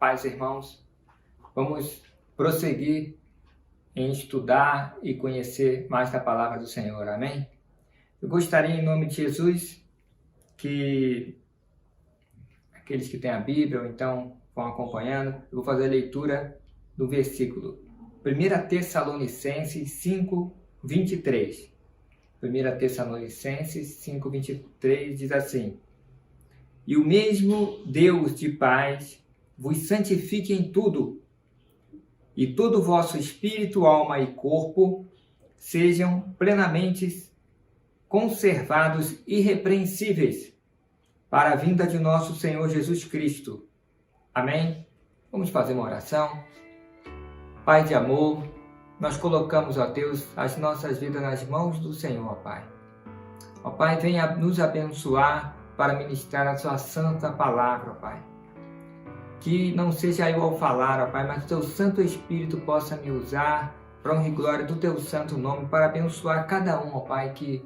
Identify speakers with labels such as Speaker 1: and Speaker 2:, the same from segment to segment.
Speaker 1: paz, irmãos. Vamos prosseguir em estudar e conhecer mais da palavra do Senhor, amém? Eu gostaria, em nome de Jesus, que aqueles que têm a Bíblia ou então vão acompanhando, eu vou fazer a leitura do versículo 1 Tessalonicenses 5, 23. 1 Tessalonicenses 5, 23 diz assim: E o mesmo Deus de paz vos santifique em tudo, e todo o vosso espírito, alma e corpo sejam plenamente conservados irrepreensíveis para a vinda de nosso Senhor Jesus Cristo. Amém? Vamos fazer uma oração. Pai de amor, nós colocamos, ó Deus, as nossas vidas nas mãos do Senhor, ó Pai. Ó Pai, venha nos abençoar para ministrar a sua santa palavra, ó Pai. Que não seja eu ao falar, ó Pai, mas o teu Santo Espírito possa me usar para honra e glória do teu santo nome, para abençoar cada um, ó Pai, que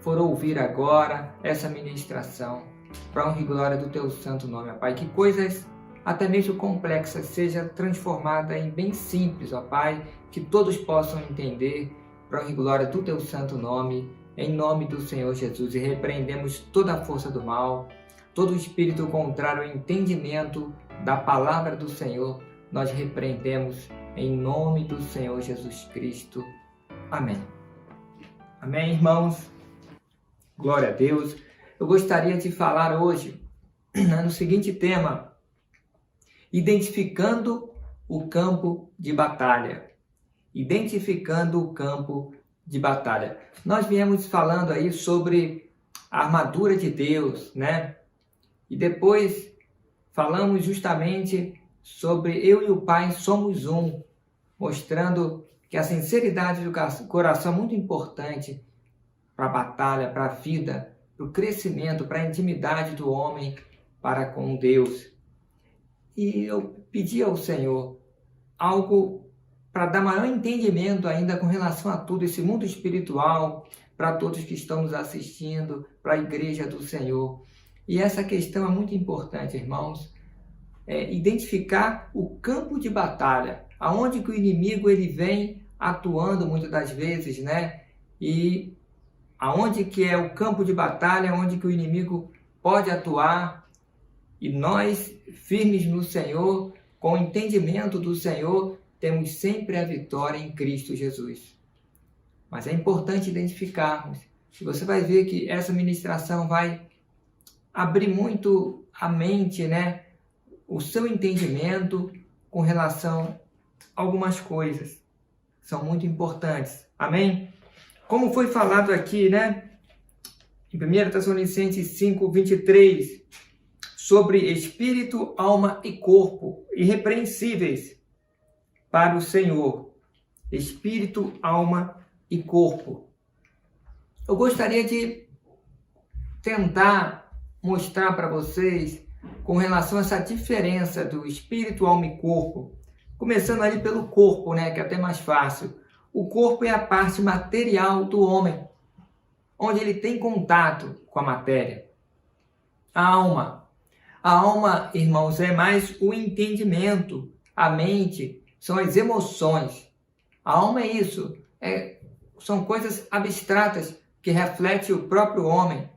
Speaker 1: for ouvir agora essa ministração, para honra e glória do teu santo nome, ó Pai. Que coisas até mesmo complexas seja transformada em bem simples, ó Pai, que todos possam entender, para honra e glória do teu santo nome, em nome do Senhor Jesus. E repreendemos toda a força do mal, todo espírito contrário ao entendimento da palavra do Senhor, nós repreendemos em nome do Senhor Jesus Cristo. Amém. Amém, irmãos? Glória a Deus. Eu gostaria de falar hoje no seguinte tema: identificando o campo de batalha. Identificando o campo de batalha. Nós viemos falando aí sobre a armadura de Deus, né? E depois falamos justamente sobre eu e o Pai somos um, mostrando que a sinceridade do coração é muito importante para a batalha, para a vida, para o crescimento, para a intimidade do homem para com Deus. E eu pedi ao Senhor algo para dar maior entendimento ainda com relação a tudo, esse mundo espiritual, para todos que estão nos assistindo, para a igreja do Senhor. E essa questão é muito importante, irmãos, identificar o campo de batalha, aonde que o inimigo ele vem atuando muitas das vezes, né? E aonde que é o campo de batalha, onde que o inimigo pode atuar, e nós, firmes no Senhor, com o entendimento do Senhor, temos sempre a vitória em Cristo Jesus. Mas é importante identificarmos. E você vai ver que essa ministração vai abrir muito a mente, né? O seu entendimento com relação a algumas coisas. São muito importantes. Amém? Como foi falado aqui, né? Em 1 Tessalonicenses 5, 23, sobre espírito, alma e corpo, irrepreensíveis para o Senhor. Espírito, alma e corpo. Eu gostaria de tentar mostrar para vocês com relação a essa diferença do espírito, alma e corpo. Começando ali pelo corpo, né, que é até mais fácil. O corpo é a parte material do homem, onde ele tem contato com a matéria. A alma, irmãos, é mais o entendimento, a mente, são as emoções. A alma é isso, são coisas abstratas que refletem o próprio homem,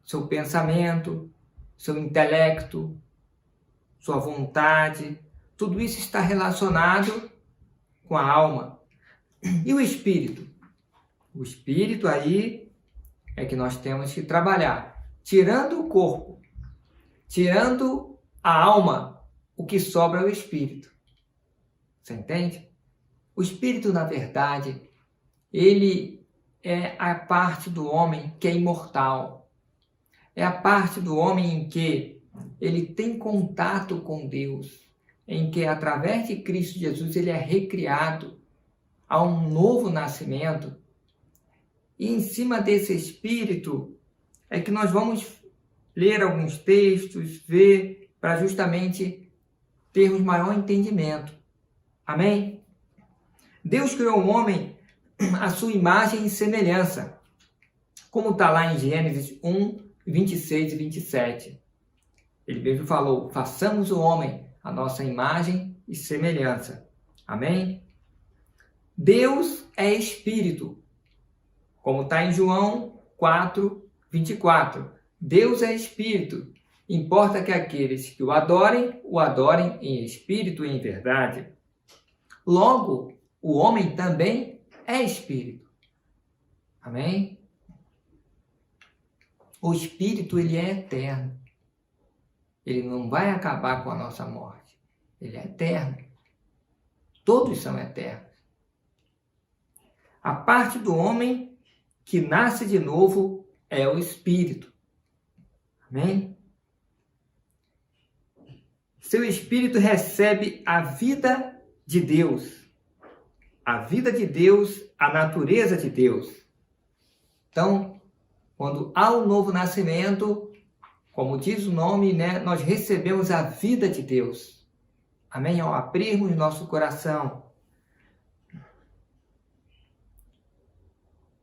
Speaker 1: seu pensamento, seu intelecto, sua vontade, tudo isso está relacionado com a alma. E o espírito? O espírito aí é que nós temos que trabalhar, tirando o corpo, tirando a alma, o que sobra é o espírito. Você entende? O espírito, na verdade, ele é a parte do homem que é imortal. É a parte do homem em que ele tem contato com Deus, em que através de Cristo Jesus ele é recriado a um novo nascimento. E em cima desse espírito é que nós vamos ler alguns textos, ver, para justamente termos maior entendimento. Amém? Deus criou o homem à sua imagem e semelhança, como está lá em Gênesis 1, 26 e 27. Ele mesmo falou: façamos o homem a nossa imagem e semelhança. Amém? Deus é Espírito, como está em João 4:24. Deus é Espírito. Importa que aqueles que o adorem em espírito e em verdade. Logo, o homem também é Espírito. Amém? O Espírito, ele é eterno. Ele não vai acabar com a nossa morte. Ele é eterno. Todos são eternos. A parte do homem que nasce de novo é o Espírito. Amém? Seu Espírito recebe a vida de Deus. A vida de Deus, a natureza de Deus. Então, quando há um novo nascimento, como diz o nome, né, nós recebemos a vida de Deus. Amém? Ao abrirmos nosso coração.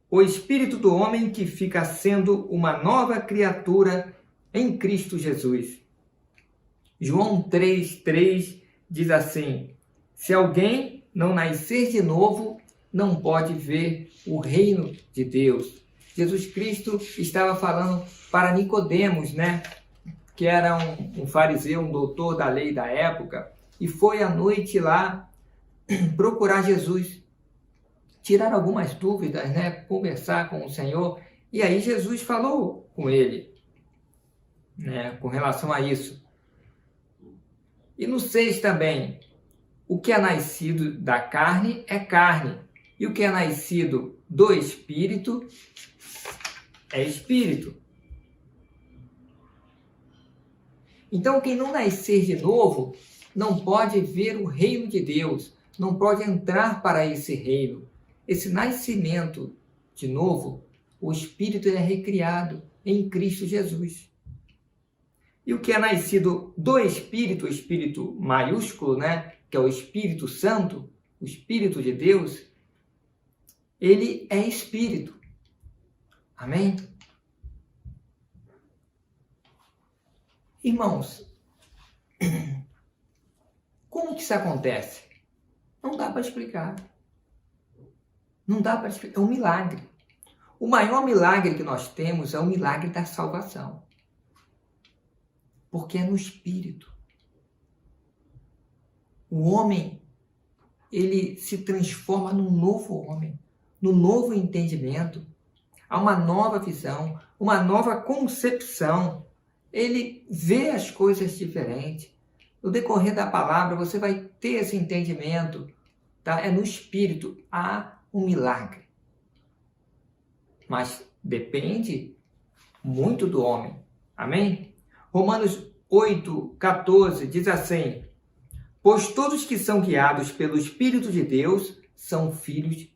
Speaker 1: O espírito do homem que fica sendo uma nova criatura em Cristo Jesus. João 3:3 diz assim: se alguém não nascer de novo, não pode ver o reino de Deus. Jesus Cristo estava falando para Nicodemos, né? Que era um fariseu, um doutor da lei da época, e foi à noite lá procurar Jesus, tirar algumas dúvidas, né? Conversar com o Senhor. E aí Jesus falou com ele, né? Com relação a isso. E no 6 também, o que é nascido da carne é carne, e o que é nascido do Espírito é Espírito. Então, quem não nascer de novo não pode ver o reino de Deus, não pode entrar para esse reino. Esse nascimento de novo, o Espírito é recriado em Cristo Jesus. E o que é nascido do Espírito, o Espírito maiúsculo, né, que é o Espírito Santo, o Espírito de Deus, ele é Espírito. Amém? Irmãos, como que isso acontece? Não dá para explicar. Não dá para explicar. É um milagre. O maior milagre que nós temos é o milagre da salvação. Porque é no Espírito. O homem, ele se transforma num novo homem, num novo entendimento. Há uma nova visão, uma nova concepção. Ele vê as coisas diferentes. No decorrer da palavra, você vai ter esse entendimento. Tá? É no Espírito. Há um milagre. Mas depende muito do homem. Amém? Romanos 8:14 diz assim: pois todos que são guiados pelo Espírito de Deus são filhos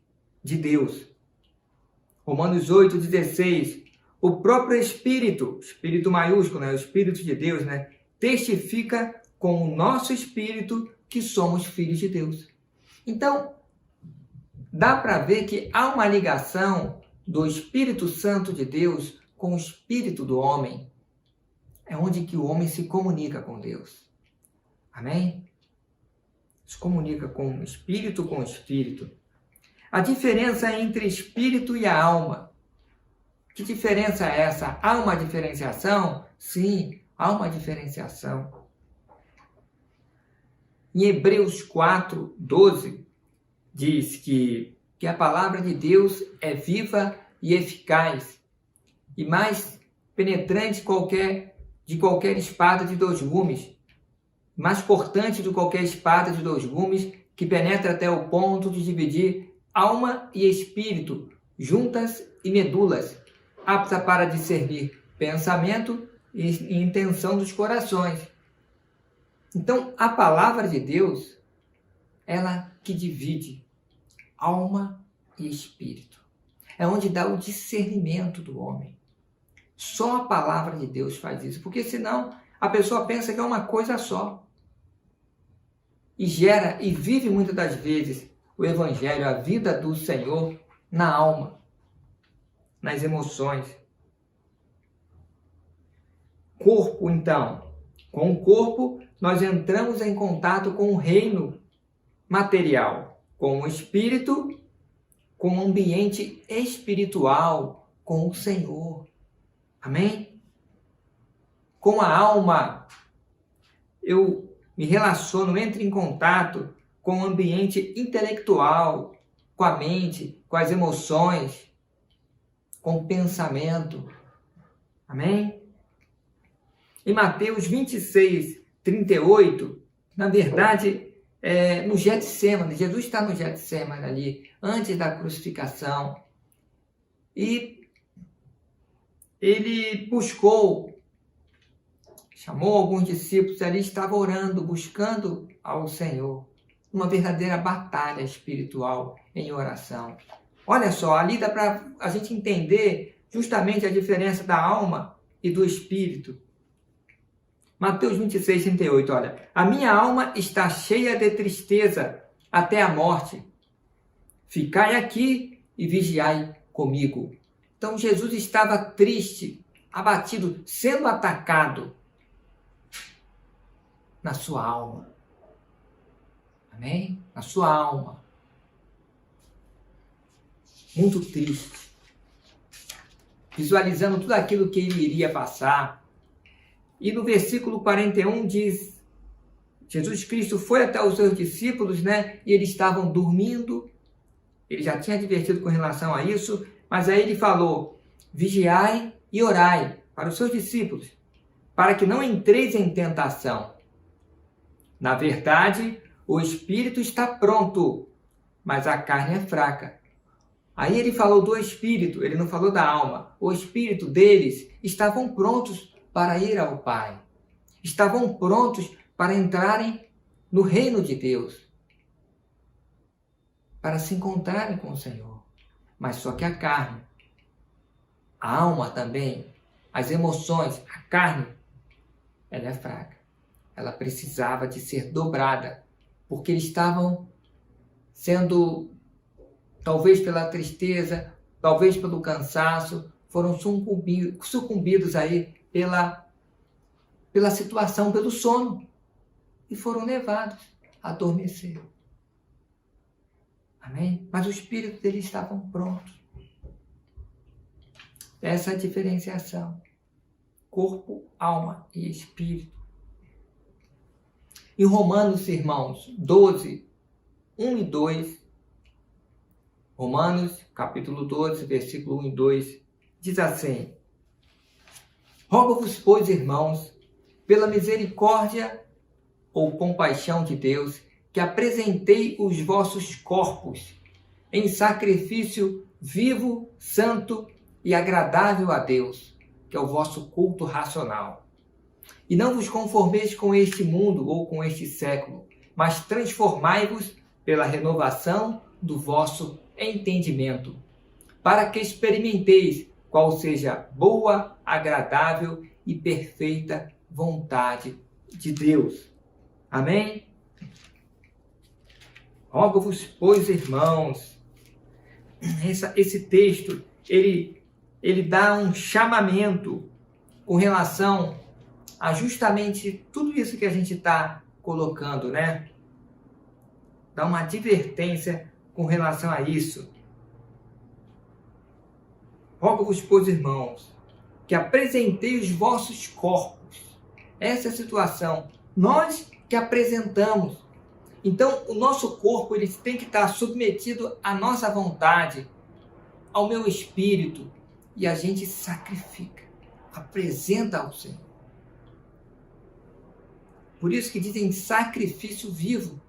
Speaker 1: de Deus. Romanos 8:16, o próprio Espírito maiúsculo, né, o Espírito de Deus, né, testifica com o nosso espírito que somos filhos de Deus. Então, dá para ver que há uma ligação do Espírito Santo de Deus com o Espírito do homem. É onde que o homem se comunica com Deus. Amém? Se comunica com o Espírito. A diferença entre Espírito e a alma. Que diferença é essa? Há uma diferenciação? Sim, há uma diferenciação. Em Hebreus 4:12, diz que a palavra de Deus é viva e eficaz, e mais penetrante de qualquer espada de 2 gumes, mais cortante de qualquer espada de 2 gumes, que penetra até o ponto de dividir alma e espírito, juntas e medulas, apta para discernir pensamento e intenção dos corações. Então, a palavra de Deus, ela que divide alma e espírito. É onde dá o discernimento do homem. Só a palavra de Deus faz isso, porque senão a pessoa pensa que é uma coisa só. E gera e vive muitas das vezes o Evangelho, a vida do Senhor na alma, nas emoções. Corpo, então, Com o corpo, nós entramos em contato com o reino material, com o espírito, com o ambiente espiritual, com o Senhor. Amém? Com a alma, eu me relaciono, entro em contato com o ambiente intelectual, com a mente, com as emoções, com o pensamento. Amém? Em Mateus 26, 38, na verdade, no Getsemane, Jesus está no Getsemane ali, antes da crucificação, e ele chamou alguns discípulos ali, estava orando, buscando ao Senhor, uma verdadeira batalha espiritual em oração. Olha só, ali dá para a gente entender justamente a diferença da alma e do espírito. Mateus 26, 38, olha. A minha alma está cheia de tristeza até a morte. Ficai aqui e vigiai comigo. Então Jesus estava triste, abatido, sendo atacado na sua alma. Amém? Na sua alma. Muito triste. Visualizando tudo aquilo que ele iria passar. E no versículo 41 diz, Jesus Cristo foi até os seus discípulos, né? E eles estavam dormindo. Ele já tinha advertido com relação a isso, mas aí ele falou, vigiai e orai para os seus discípulos, para que não entreis em tentação. Na verdade, o espírito está pronto, mas a carne é fraca. Aí ele falou do espírito, ele não falou da alma. O espírito deles estavam prontos para ir ao Pai. Estavam prontos para entrarem no reino de Deus. Para se encontrarem com o Senhor. Mas só que a carne, a alma também, as emoções, a carne, ela é fraca. Ela precisava de ser dobrada. Porque eles estavam sendo, talvez pela tristeza, talvez pelo cansaço, foram sucumbidos aí pela situação, pelo sono, e foram levados a adormecer. Amém? Mas o espírito deles estavam prontos. Essa é a diferenciação. Corpo, alma e espírito. Em Romanos, irmãos, 12, 1 e 2, Romanos, capítulo 12, versículo 1 e 2, diz assim, rogo-vos, pois, irmãos, pela misericórdia ou compaixão de Deus, que apresentei os vossos corpos em sacrifício vivo, santo e agradável a Deus, que é o vosso culto racional. E não vos conformeis com este mundo ou com este século, mas transformai-vos pela renovação do vosso entendimento, para que experimenteis qual seja a boa, agradável e perfeita vontade de Deus. Amém? Rogo-vos, pois, irmãos, esse texto, ele dá um chamamento com relação a justamente tudo isso que a gente está colocando, né? Dá uma advertência com relação a isso. Rogo-vos, pois, irmãos, que apresentei os vossos corpos. Essa é a situação. Nós que apresentamos. Então, o nosso corpo ele tem que estar submetido à nossa vontade, ao meu espírito. E a gente sacrifica, apresenta ao Senhor. Por isso que dizem sacrifício vivo.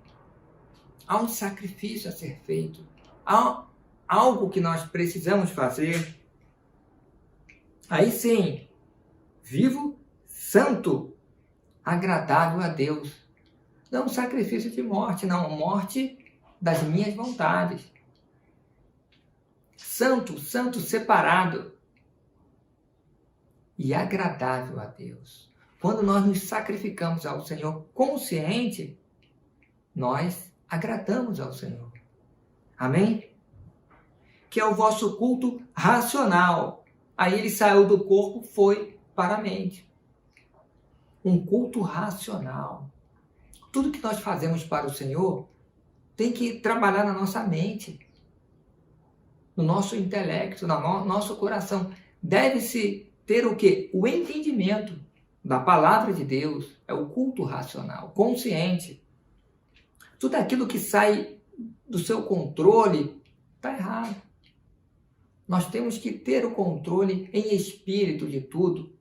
Speaker 1: Há um sacrifício a ser feito. Há algo que nós precisamos fazer. Aí sim, vivo, santo, agradável a Deus. Não sacrifício de morte, não. Morte das minhas vontades. Santo, santo, separado. E agradável a Deus. Quando nós nos sacrificamos ao Senhor consciente, nós agradamos ao Senhor. Amém? Que é o vosso culto racional. Aí ele saiu do corpo, foi para a mente. um culto racional. Tudo que nós fazemos para o Senhor tem que trabalhar na nossa mente, no nosso intelecto, no nosso coração. Deve-se ter o quê? O entendimento da palavra de Deus. É o culto racional, consciente. Tudo aquilo que sai do seu controle está errado. Nós temos que ter o controle em espírito de tudo.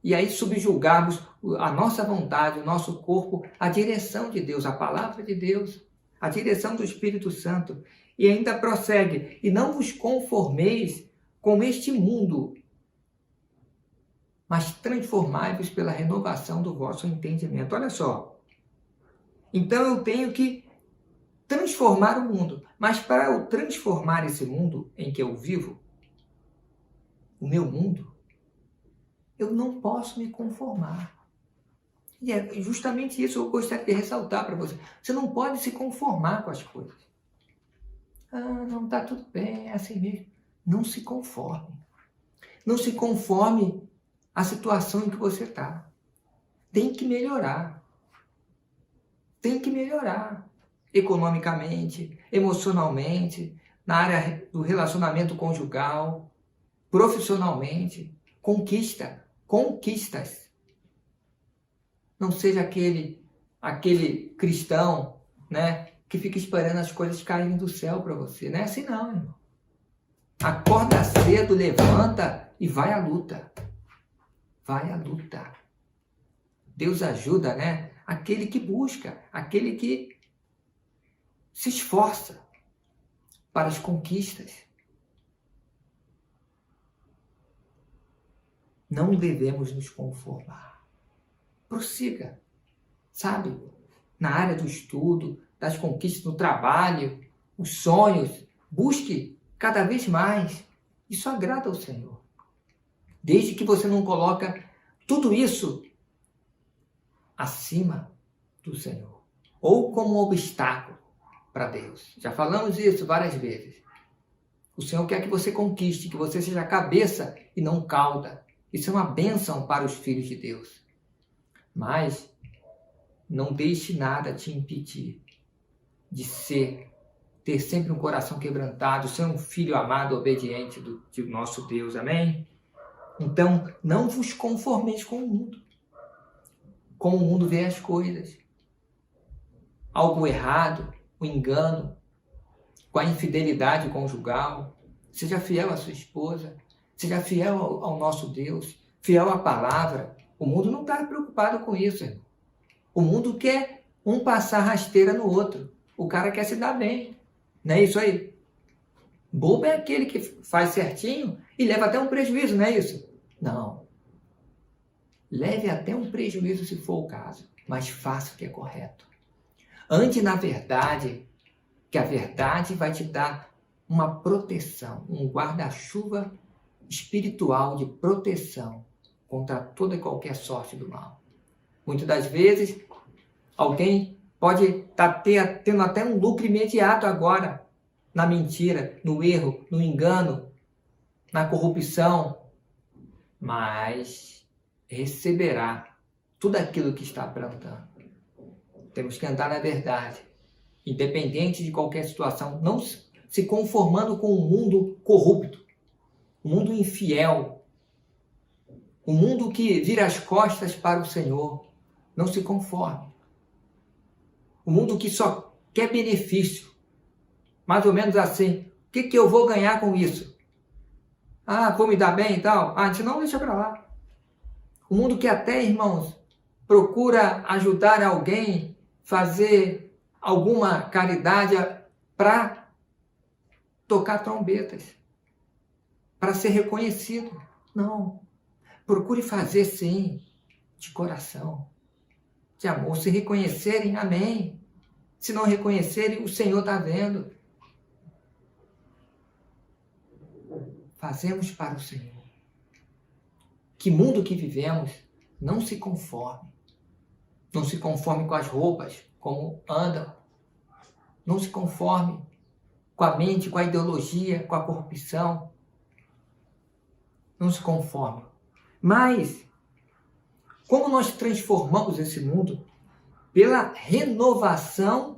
Speaker 1: E aí subjugarmos a nossa vontade, o nosso corpo, à direção de Deus, a palavra de Deus, a direção do Espírito Santo. E ainda prossegue, e não vos conformeis com este mundo, mas transformai-vos pela renovação do vosso entendimento. Olha só. Então eu tenho que transformar o mundo. Mas para eu transformar esse mundo em que eu vivo, o meu mundo, eu não posso me conformar. E é justamente isso que eu gostaria de ressaltar para você. Você não pode se conformar com as coisas. Não está tudo bem, é assim mesmo. Não se conforme. Não se conforme à situação em que você está. Tem que melhorar. Tem que melhorar. Economicamente, emocionalmente, na área do relacionamento conjugal, profissionalmente. Conquistas. Não seja aquele cristão, né, que fica esperando as coisas caírem do céu para você. Não é assim não, irmão. Acorda cedo, levanta e vai à luta. Vai à luta. Deus ajuda, né? Aquele que busca, aquele que se esforça para as conquistas. Não devemos nos conformar. Prossiga, sabe? Na área do estudo, das conquistas no trabalho, os sonhos. Busque cada vez mais. Isso agrada ao Senhor. Desde que você não coloca tudo isso acima do Senhor. Ou como um obstáculo para Deus. Já falamos isso várias vezes. O Senhor quer que você conquiste, que você seja cabeça e não cauda. Isso é uma bênção para os filhos de Deus. Mas não deixe nada te impedir de ter sempre um coração quebrantado, ser um filho amado, obediente do nosso Deus. Amém? Então, não vos conformeis com o mundo. Como o mundo vê as coisas. Algo errado, o engano, com a infidelidade conjugal. Seja fiel à sua esposa. Seja fiel ao nosso Deus, fiel à palavra. O mundo não está preocupado com isso, irmão. O mundo quer um passar rasteira no outro. O cara quer se dar bem. Não é isso aí? Bobo é aquele que faz certinho e leva até um prejuízo, não é isso? Não. Leve até um prejuízo se for o caso, mas faça o que é correto. Ande na verdade, que a verdade vai te dar uma proteção, um guarda-chuva espiritual de proteção contra toda e qualquer sorte do mal. Muitas das vezes, alguém pode estar tendo até um lucro imediato agora, na mentira, no erro, no engano, na corrupção, mas receberá tudo aquilo que está plantando. Temos que andar na verdade, independente de qualquer situação, não se conformando com um mundo corrupto, um mundo infiel, um mundo que vira as costas para o Senhor. Não se conforme. Um mundo que só quer benefício. Mais ou menos assim. O que eu vou ganhar com isso? Vou me dar bem e tal? Então deixa para lá. Um mundo que até, irmãos, procura ajudar alguém, fazer alguma caridade para tocar trombetas. Para ser reconhecido. Não. Procure fazer sim, de coração, de amor. Se reconhecerem, amém. Se não reconhecerem, o Senhor está vendo. Fazemos para o Senhor. Que mundo que vivemos, não se conforme. Não se conforme com as roupas, como andam. Não se conforme com a mente, com a ideologia, com a corrupção. Não se conforme. Mas Como nós transformamos esse mundo? Pela renovação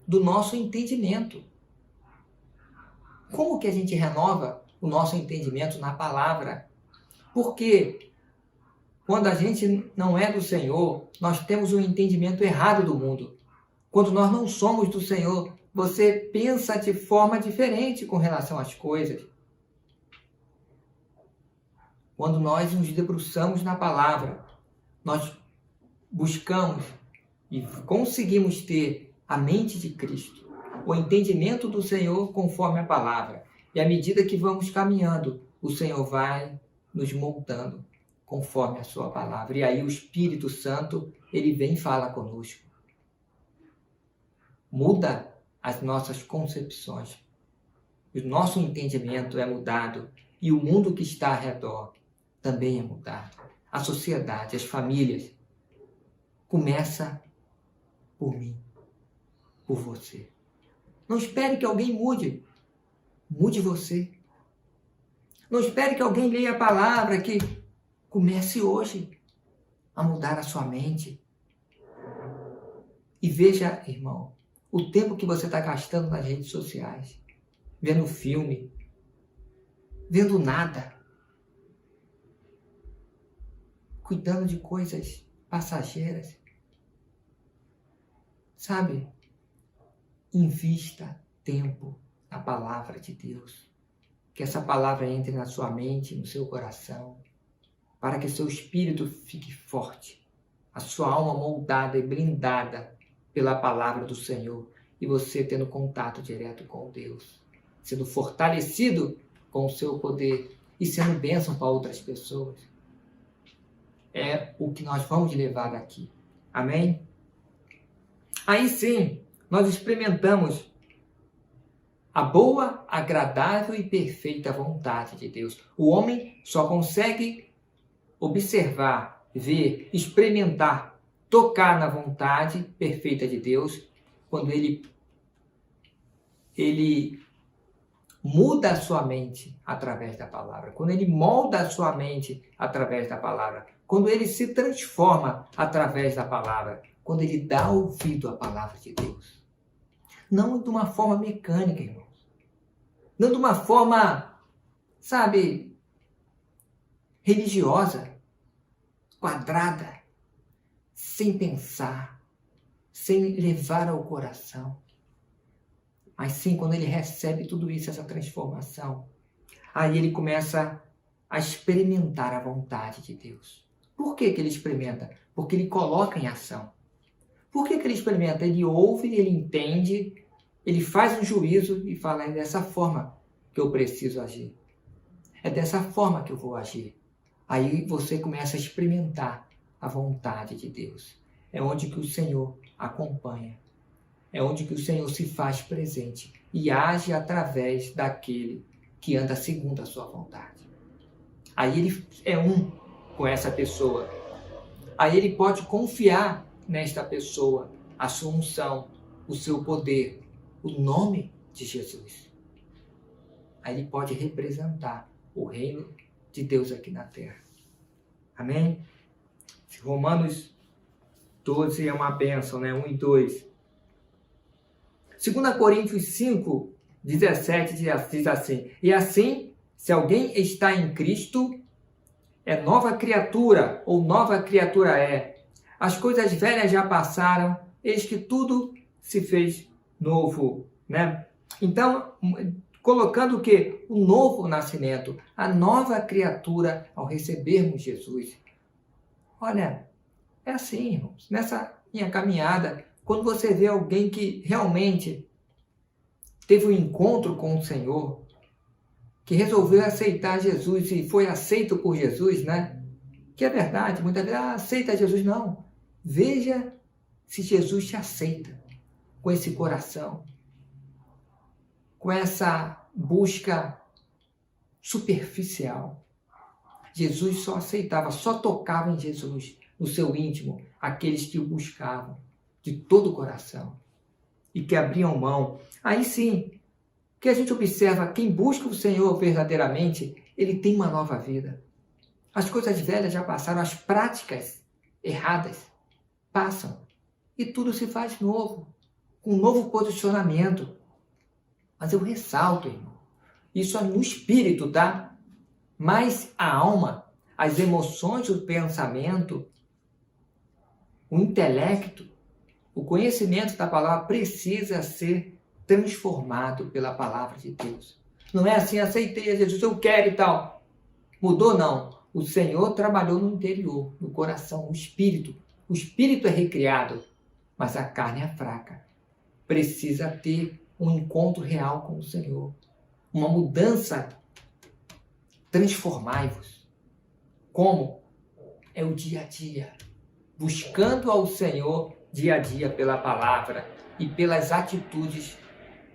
Speaker 1: do nosso entendimento. Como que a gente renova o nosso entendimento na palavra? Porque quando a gente não é do Senhor, nós temos um entendimento errado do mundo. Quando nós não somos do Senhor, você pensa de forma diferente com relação às coisas. Quando nós nos debruçamos na palavra, nós buscamos e conseguimos ter a mente de Cristo, o entendimento do Senhor conforme a palavra. E à medida que vamos caminhando, o Senhor vai nos moldando conforme a sua palavra. E aí o Espírito Santo, ele vem e fala conosco. Muda as nossas concepções. O nosso entendimento é mudado e o mundo que está ao redor também é mudado. A sociedade, as famílias, começa por mim, por você. Não espere que alguém mude. Mude você. Não espere que alguém leia a palavra, que comece hoje a mudar a sua mente. E veja, irmão, o tempo que você está gastando nas redes sociais, vendo filme, vendo nada, cuidando de coisas passageiras. Sabe? Invista tempo na palavra de Deus. Que essa palavra entre na sua mente, no seu coração, para que seu espírito fique forte, a sua alma moldada e blindada pela palavra do Senhor, e você tendo contato direto com Deus, sendo fortalecido com o seu poder e sendo bênção para outras pessoas. É o que nós vamos levar daqui. Amém? Aí sim, nós experimentamos a boa, agradável e perfeita vontade de Deus. O homem só consegue observar, ver, experimentar, tocar na vontade perfeita de Deus quando ele muda a sua mente através da palavra, quando ele molda a sua mente através da palavra, quando ele se transforma através da palavra, quando ele dá ouvido à palavra de Deus. Não de uma forma mecânica, irmãos. Não de uma forma, sabe, religiosa, quadrada, sem pensar, sem levar ao coração. Mas sim, quando ele recebe tudo isso, essa transformação, aí ele começa a experimentar a vontade de Deus. Por que que ele experimenta? Porque ele coloca em ação. Por que que ele experimenta? Ele ouve, ele entende, ele faz um juízo e fala, é dessa forma que eu preciso agir. É dessa forma que eu vou agir. Aí você começa a experimentar a vontade de Deus. É onde que o Senhor acompanha. É onde que o Senhor se faz presente e age através daquele que anda segundo a sua vontade. Aí ele é um com essa pessoa. Aí ele pode confiar nesta pessoa a sua unção, o seu poder, o nome de Jesus. Aí ele pode representar o reino de Deus aqui na terra. Amém? Romanos 12 é uma bênção, né? 1 e 2. 2 Coríntios 5, 17 diz assim: E assim, se alguém está em Cristo, é nova criatura, ou nova criatura é. As coisas velhas já passaram, eis que tudo se fez novo, né? Então, colocando o quê? O novo nascimento, a nova criatura ao recebermos Jesus. Olha, é assim, irmãos, nessa minha caminhada, quando você vê alguém que realmente teve um encontro com o Senhor, que resolveu aceitar Jesus e foi aceito por Jesus, né? Que é verdade, muitas vezes, aceita Jesus, não. Veja se Jesus te aceita com esse coração, com essa busca superficial. Jesus só aceitava, só tocava em Jesus, no seu íntimo, aqueles que o buscavam de todo o coração e que abriam mão. Aí sim, que a gente observa, quem busca o Senhor verdadeiramente, ele tem uma nova vida. As coisas velhas já passaram, as práticas erradas passam. E tudo se faz novo, com um novo posicionamento. Mas eu ressalto, irmão, isso é no espírito, tá? Mas a alma, as emoções, o pensamento, o intelecto, o conhecimento da palavra precisa ser transformado pela palavra de Deus. Não é assim, aceitei a Jesus, eu quero e tal. Mudou, não. O Senhor trabalhou no interior, no coração, no espírito. O espírito é recriado, mas a carne é fraca. Precisa ter um encontro real com o Senhor. Uma mudança. Transformai-vos. Como? É o dia a dia. Buscando ao Senhor dia a dia pela palavra e pelas atitudes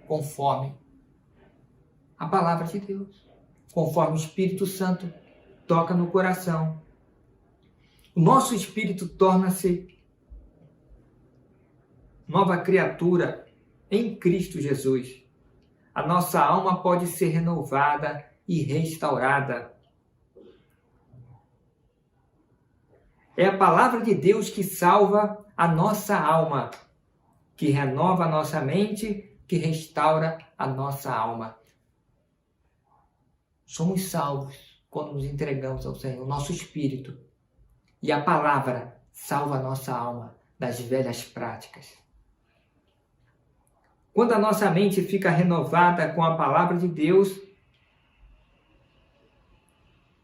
Speaker 1: conforme a palavra de Deus. Conforme o Espírito Santo toca no coração. O nosso espírito torna-se nova criatura em Cristo Jesus. A nossa alma pode ser renovada e restaurada. É a palavra de Deus que salva a nossa alma, que renova a nossa mente, que restaura a nossa alma. Somos salvos quando nos entregamos ao Senhor, nosso espírito. E a palavra salva a nossa alma das velhas práticas. Quando a nossa mente fica renovada com a palavra de Deus,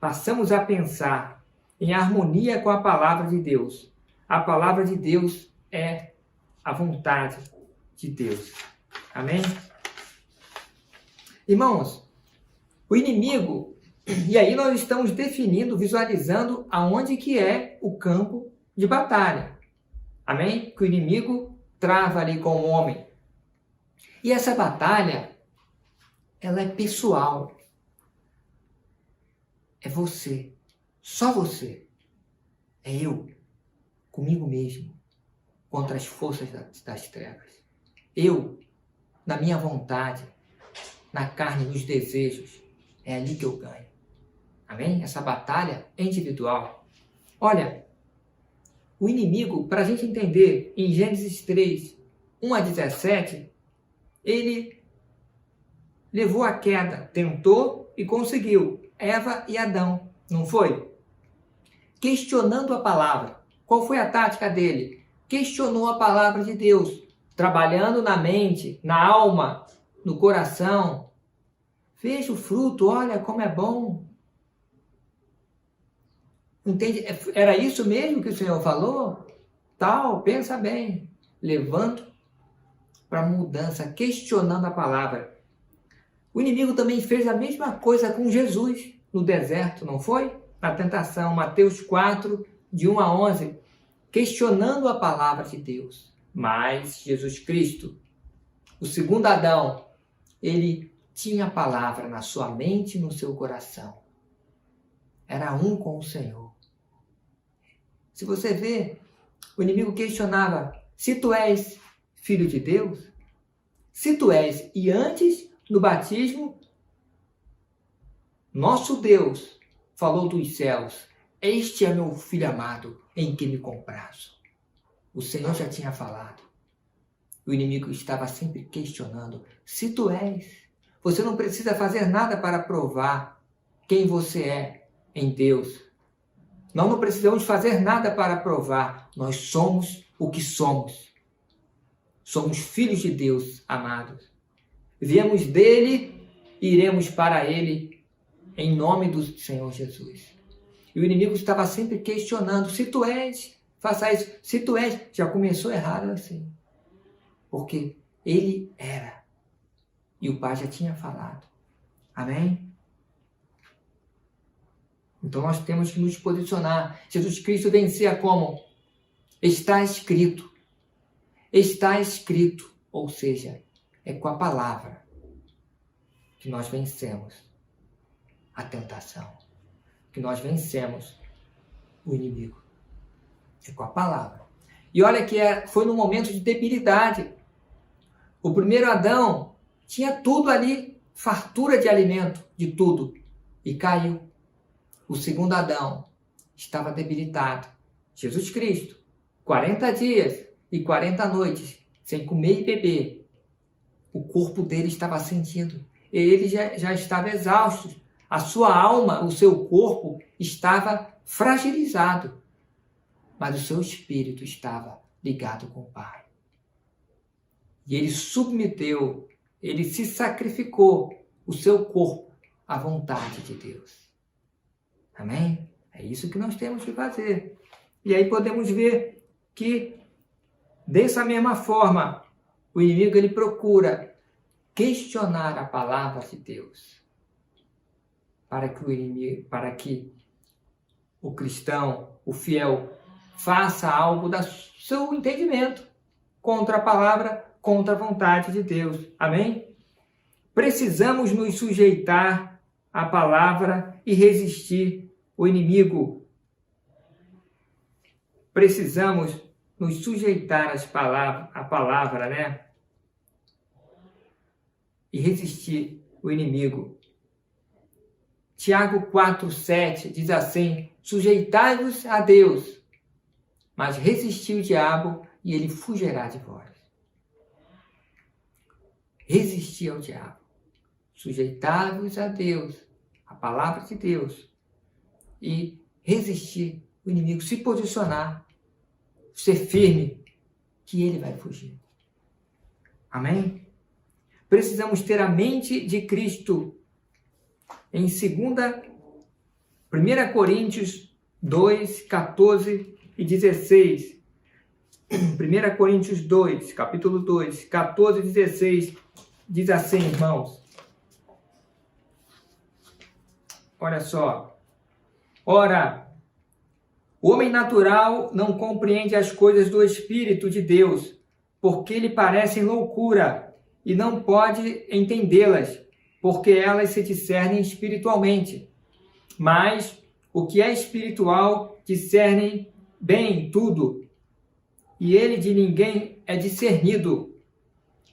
Speaker 1: passamos a pensar em harmonia com a palavra de Deus. A palavra de Deus é a vontade de Deus. Amém? Irmãos, o inimigo, e aí nós estamos definindo, visualizando aonde que é o campo de batalha. Amém? Que o inimigo trava ali com o homem. E essa batalha, ela é pessoal. É você. Só você. É eu. Comigo mesmo. Contra as forças das trevas. Eu, na minha vontade, na carne, nos desejos. É ali que eu ganho. Amém? Essa batalha é individual. Olha, o inimigo, para a gente entender, em Gênesis 3, 1 a 17, ele levou a queda, tentou e conseguiu. Eva e Adão, não foi? Questionando a palavra. Qual foi a tática dele? Questionou a palavra de Deus, trabalhando na mente, na alma, no coração. Veja o fruto, olha como é bom. Entende? Era isso mesmo que o Senhor falou? Tal, pensa bem. Levanto para mudança, questionando a palavra. O inimigo também fez a mesma coisa com Jesus no deserto, não foi? Na tentação, Mateus 4, de 1 a 11, questionando a palavra de Deus. Mas Jesus Cristo, o segundo Adão, ele tinha a palavra na sua mente e no seu coração. Era um com o Senhor. Se você vê, o inimigo questionava, se tu és filho de Deus, se tu és, e antes, no batismo, nosso Deus falou dos céus, este é meu filho amado, em que me comprazo. O Senhor já tinha falado. O inimigo estava sempre questionando, se tu és, você não precisa fazer nada para provar quem você é em Deus. Nós não precisamos fazer nada para provar, nós somos o que somos. Somos filhos de Deus, amados. Viemos dele e iremos para ele em nome do Senhor Jesus. E o inimigo estava sempre questionando, se tu és, faça isso. Se tu és, já começou errado assim. Porque ele era. E o Pai já tinha falado. Amém? Então nós temos que nos posicionar. Jesus Cristo vencia como? Está escrito. Está escrito. Ou seja, é com a palavra que nós vencemos a tentação. Que nós vencemos o inimigo. É com a palavra. E olha que foi num momento de debilidade. O primeiro Adão tinha tudo ali, fartura de alimento, de tudo. E caiu. o segundo Adão, estava debilitado. Jesus Cristo, 40 dias e 40 noites, sem comer e beber. O corpo dele estava sentindo. Ele já estava exausto. A sua alma, o seu corpo estava fragilizado. Mas o seu espírito estava ligado com o Pai. E ele submeteu, ele se sacrificou o seu corpo à vontade de Deus. Amém? É isso que nós temos que fazer. E aí podemos ver que, dessa mesma forma, o inimigo ele procura questionar a palavra de Deus para que o cristão, o fiel, faça algo do seu entendimento contra a palavra, contra a vontade de Deus. Amém? Precisamos nos sujeitar à palavra e resistir o inimigo. Precisamos nos sujeitar à palavra, né? E resistir o inimigo. Tiago 4,7 diz assim: sujeitai-vos a Deus, mas resisti o diabo e ele fugirá de vós. Resistir ao diabo. Sujeitai-vos a Deus, a palavra de Deus, e resistir o inimigo, se posicionar, ser firme, que ele vai fugir. Amém? Precisamos ter a mente de Cristo. Em 1 Coríntios 2, 14 e 16. 1 Coríntios 2, capítulo 2, 14 e 16, diz assim, irmãos. Olha só. Ora, o homem natural não compreende as coisas do Espírito de Deus, porque lhe parecem loucura, e não pode entendê-las, porque elas se discernem espiritualmente. Mas o que é espiritual discerne bem tudo, e ele de ninguém é discernido.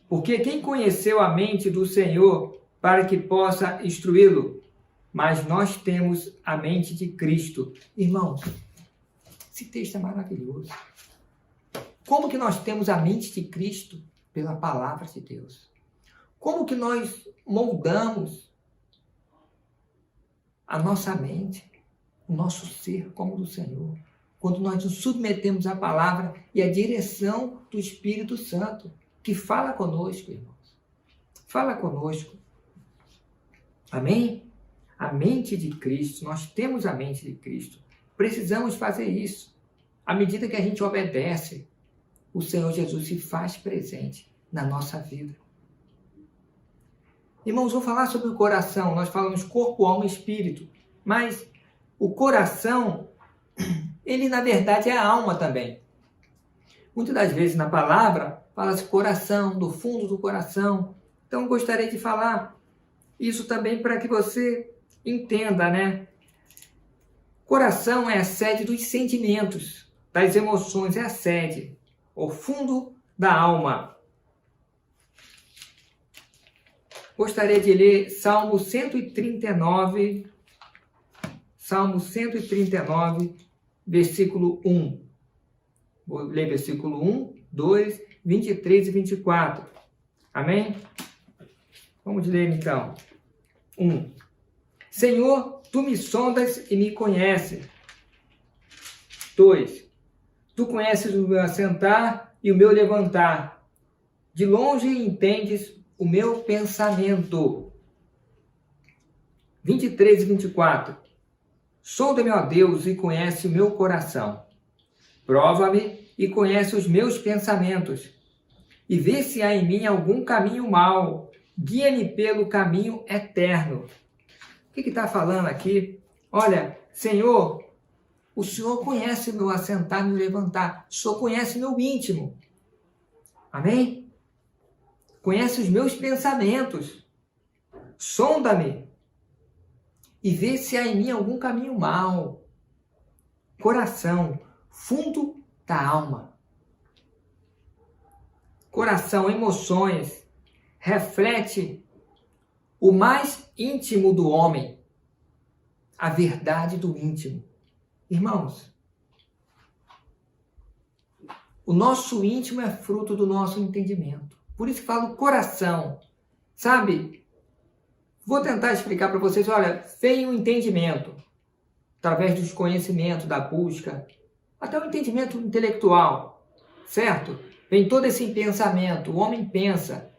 Speaker 1: Porque quem conheceu a mente do Senhor para que possa instruí-lo? Mas nós temos a mente de Cristo. Irmãos, esse texto é maravilhoso. Como que nós temos a mente de Cristo? Pela palavra de Deus. Como que nós moldamos a nossa mente, o nosso ser como do Senhor? Quando nós nos submetemos à palavra e à direção do Espírito Santo, que fala conosco, irmãos. Fala conosco. Amém? A mente de Cristo, nós temos a mente de Cristo. Precisamos fazer isso. À medida que a gente obedece, o Senhor Jesus se faz presente na nossa vida. Irmãos, vou falar sobre o coração. Nós falamos corpo, alma e espírito. Mas o coração, ele na verdade é a alma também. Muitas das vezes na palavra, fala-se coração, do fundo do coração. Então, gostaria de falar isso também para que você entenda, né? Coração é a sede dos sentimentos, das emoções, é a sede, o fundo da alma. Gostaria de ler Salmo 139, versículo 1. Vou ler versículo 1, 2, 23 e 24. Amém? Vamos ler então. 1. Senhor, tu me sondas e me conheces. 2. Tu conheces o meu assentar e o meu levantar. De longe entendes o meu pensamento. 23 e 24. Sonda-me, ó Deus, e conhece o meu coração. Prova-me e conhece os meus pensamentos. E vê se há em mim algum caminho mau. Guia-me pelo caminho eterno. O que está falando aqui? Olha, Senhor, o Senhor conhece o meu assentar e meu levantar. O Senhor conhece o meu íntimo. Amém? Conhece os meus pensamentos. Sonda-me e vê se há em mim algum caminho mau. Coração, fundo da alma. Coração, emoções, reflete o mais íntimo do homem. a verdade do íntimo. Irmãos, o nosso íntimo é fruto do nosso entendimento. Por isso que falo coração. Sabe? Vou tentar explicar para vocês. Olha, vem o entendimento, através dos conhecimentos, da busca, até o entendimento intelectual, certo? Vem todo esse pensamento, o homem pensa.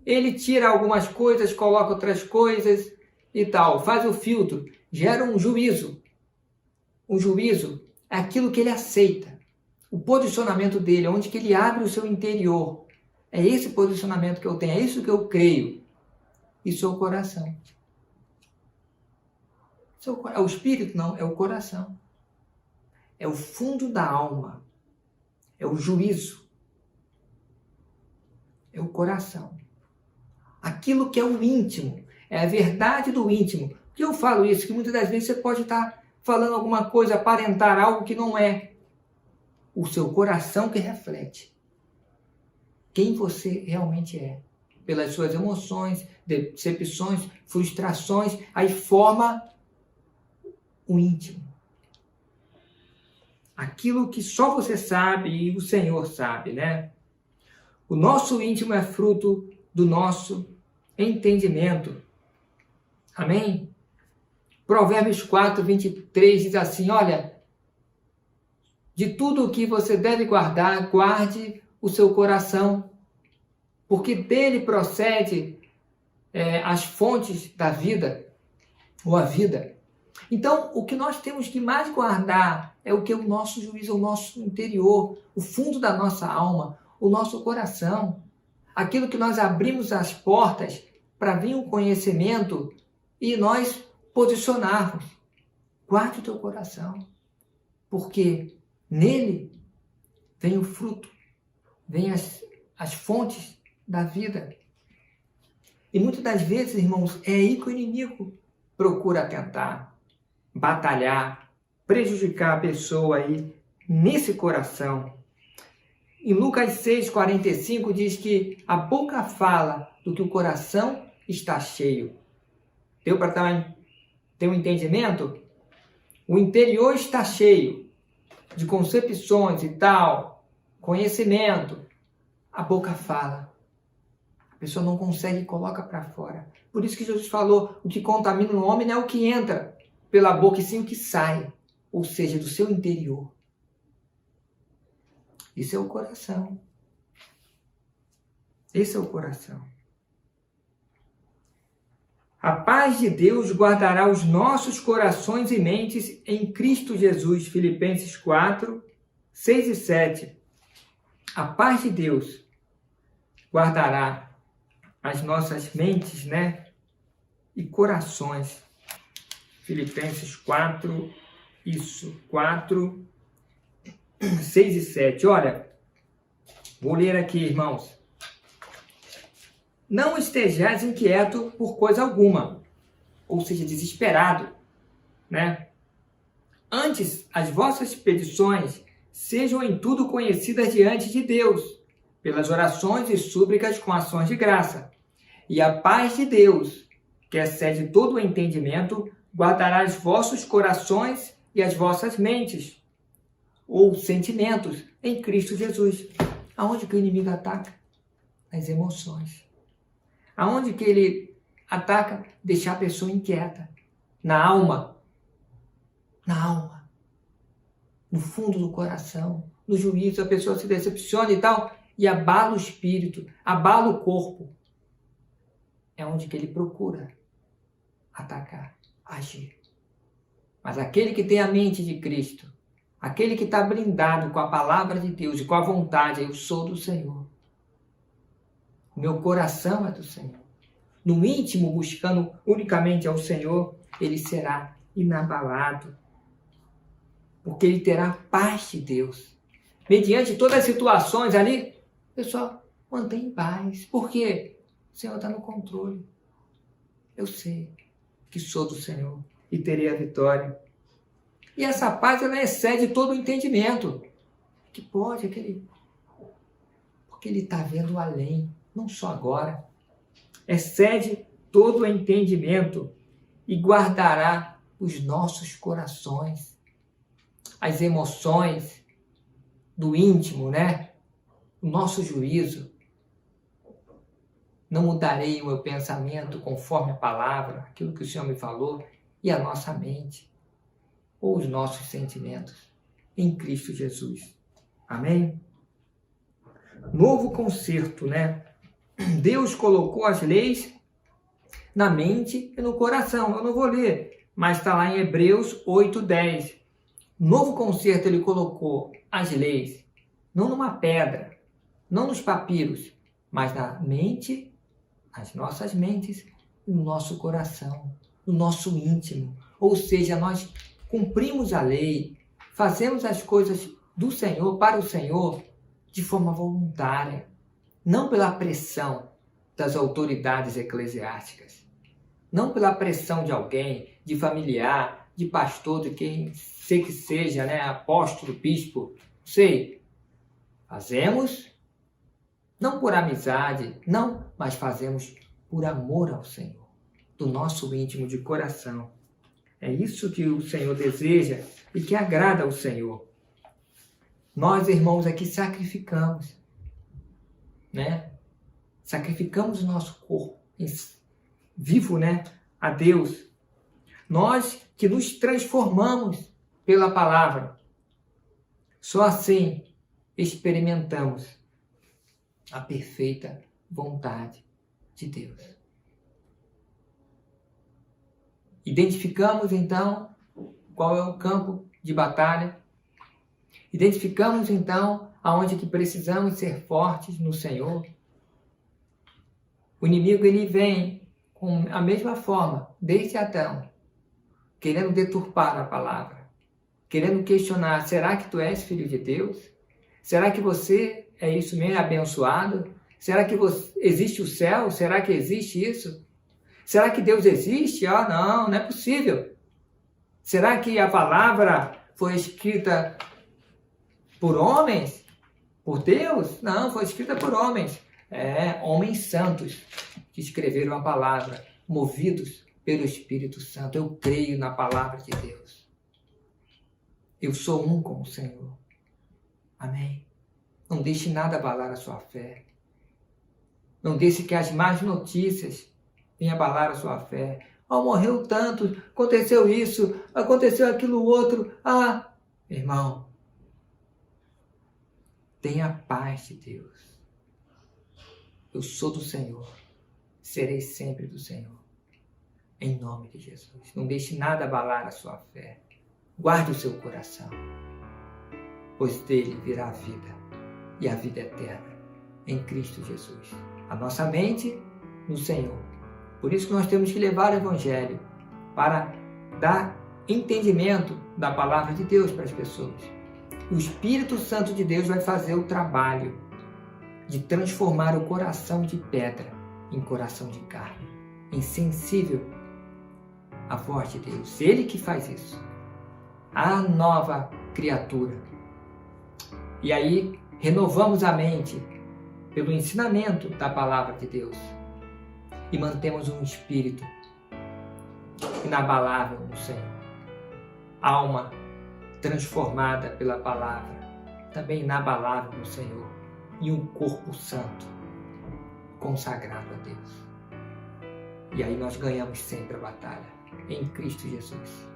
Speaker 1: Ele tira algumas coisas, coloca outras coisas e tal, faz o filtro, gera um juízo. O juízo é aquilo que ele aceita, o posicionamento dele, onde que ele abre o seu interior. É esse posicionamento que eu tenho, é isso que eu creio. Isso é o coração. É o espírito? Não, é o coração. É o fundo da alma. É o juízo. É o coração. Aquilo que é o íntimo. É a verdade do íntimo. Por que eu falo isso? Que muitas das vezes você pode estar falando alguma coisa, aparentar algo que não é. O seu coração que reflete quem você realmente é. Pelas suas emoções, decepções, frustrações, aí forma o íntimo. Aquilo que só você sabe e o Senhor sabe, né? O nosso íntimo é fruto do nosso entendimento. Amém? Provérbios 4, 23 diz assim, olha, de tudo o que você deve guardar, guarde o seu coração, porque dele procede as fontes da vida, ou a vida. Então, o que nós temos que mais guardar é o que é o nosso juízo, o nosso interior, o fundo da nossa alma, o nosso coração. Aquilo que nós abrimos as portas para vir um conhecimento e nós posicionarmos. Guarde o teu coração, porque nele vem o fruto, vem as fontes da vida. E muitas das vezes, irmãos, é aí que o inimigo procura tentar, batalhar, prejudicar a pessoa aí nesse coração. Em Lucas 6,45 diz que a boca fala do que o coração está cheio. Deu para ter um entendimento? O interior está cheio de concepções e tal, conhecimento. A boca fala. A pessoa não consegue e coloca para fora. Por isso que Jesus falou, o que contamina o homem não é o que entra pela boca, e sim o que sai, ou seja, do seu interior. Isso é o coração. Esse é o coração. A paz de Deus guardará os nossos corações e mentes em Cristo Jesus. Filipenses 4, 6 e 7. A paz de Deus guardará as nossas mentes, né? E corações. Filipenses 4, 4, 6 e 7. Olha, vou ler aqui, irmãos. Não estejais inquieto por coisa alguma, ou seja, desesperado, né? Antes, as vossas petições sejam em tudo conhecidas diante de Deus, pelas orações e súplicas com ações de graça. E a paz de Deus, que excede todo o entendimento, guardará os vossos corações e as vossas mentes, ou sentimentos, em Cristo Jesus. Aonde que o inimigo ataca? Nas emoções. Aonde que ele ataca? Deixar a pessoa inquieta. Na alma. Na alma. No fundo do coração. No juízo, a pessoa se decepciona e tal, e abala o espírito, abala o corpo. É onde que ele procura atacar, agir. Mas aquele que tem a mente de Cristo, aquele que está blindado com a palavra de Deus e com a vontade, eu sou do Senhor. O meu coração é do Senhor. No íntimo, buscando unicamente ao Senhor, ele será inabalado. Porque ele terá a paz de Deus. Mediante todas as situações ali, pessoal, mantém paz. Por quê? O Senhor está no controle. Eu sei que sou do Senhor e terei a vitória. E essa paz, ela excede todo o entendimento. Que pode, porque ele está vendo além, não só agora. Excede todo o entendimento e guardará os nossos corações, as emoções do íntimo, né? O nosso juízo. Não mudarei o meu pensamento conforme a palavra, aquilo que o Senhor me falou, e a nossa mente, ou os nossos sentimentos, em Cristo Jesus. Amém? Novo concerto, né? Deus colocou as leis na mente e no coração. Eu não vou ler, mas está lá em Hebreus 8:10. Novo concerto, ele colocou as leis, não numa pedra, não nos papiros, mas na mente, nas nossas mentes e no nosso coração, no nosso íntimo. Ou seja, nós cumprimos a lei, fazemos as coisas do Senhor, para o Senhor, de forma voluntária, não pela pressão das autoridades eclesiásticas, não pela pressão de alguém, de familiar, de pastor, de quem sei que seja, né, apóstolo, bispo, sei. Fazemos não por amizade, não, mas fazemos por amor ao Senhor, do nosso íntimo de coração. É isso que o Senhor deseja e que agrada ao Senhor. Nós, irmãos, aqui sacrificamos, né? Sacrificamos o nosso corpo vivo, né, a Deus. Nós que nos transformamos pela palavra. Só assim experimentamos a perfeita vontade de Deus. Identificamos, então, qual é o campo de batalha. Identificamos, então, aonde que precisamos ser fortes no Senhor. O inimigo, ele vem com a mesma forma, desde Adão, querendo deturpar a palavra, querendo questionar, será que tu és filho de Deus? Será que você é isso mesmo, abençoado? Será que existe o céu? Será que existe isso? Será que Deus existe? Não é possível. Será que a palavra foi escrita por homens? Por Deus? Não, foi escrita por homens. Homens santos que escreveram a palavra, movidos pelo Espírito Santo. Eu creio na palavra de Deus. Eu sou um com o Senhor. Amém? Não deixe nada abalar a sua fé. Não deixe que as más notícias venham abalar a sua fé. Morreu tanto, aconteceu isso, aconteceu aquilo outro. Irmão, tenha a paz de Deus. Eu sou do Senhor, serei sempre do Senhor. Em nome de Jesus. Não deixe nada abalar a sua fé. Guarde o seu coração, pois dele virá a vida, e a vida eterna, em Cristo Jesus. A nossa mente no Senhor. Por isso que nós temos que levar o Evangelho para dar entendimento da palavra de Deus para as pessoas. O Espírito Santo de Deus vai fazer o trabalho de transformar o coração de pedra em coração de carne, em sensível à voz de Deus. Ele que faz isso. A nova criatura. E aí, renovamos a mente pelo ensinamento da palavra de Deus e mantemos um espírito inabalável no Senhor. Alma transformada pela palavra, também inabalável no Senhor, e um corpo santo consagrado a Deus. E aí nós ganhamos sempre a batalha em Cristo Jesus.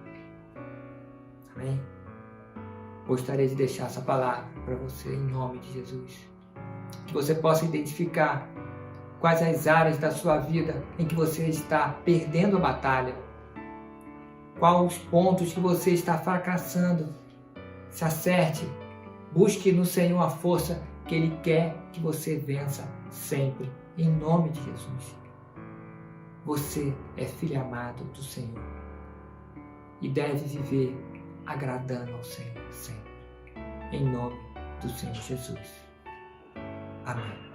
Speaker 1: Amém? Gostaria de deixar essa palavra para você em nome de Jesus. Que você possa identificar quais as áreas da sua vida em que você está perdendo a batalha. Quais os pontos que você está fracassando. Se acerte. Busque no Senhor a força que Ele quer que você vença sempre. Em nome de Jesus. Você é filho amado do Senhor. E deve viver agradando ao Senhor sempre. Em nome do Senhor Jesus. Amém.